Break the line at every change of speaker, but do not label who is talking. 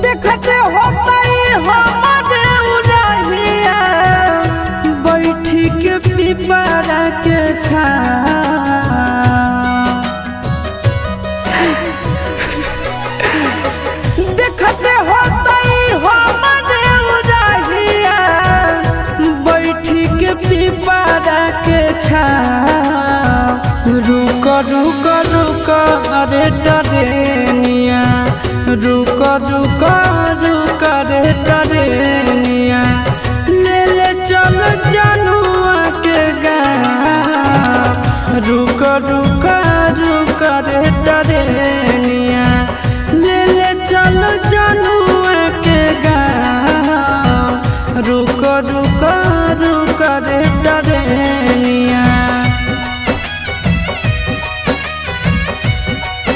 देखते होता हमारे उड़हिया बैठी के पिपरा के देखते होता हमारे उड़हिया बैठी के पिपरा के रुक रुक रुक अरे टरेनिया रुक रुक रुक रे टरेनिया ले ले चल जनुआ के गाँव रुक रुक रुक रे टरेनिया।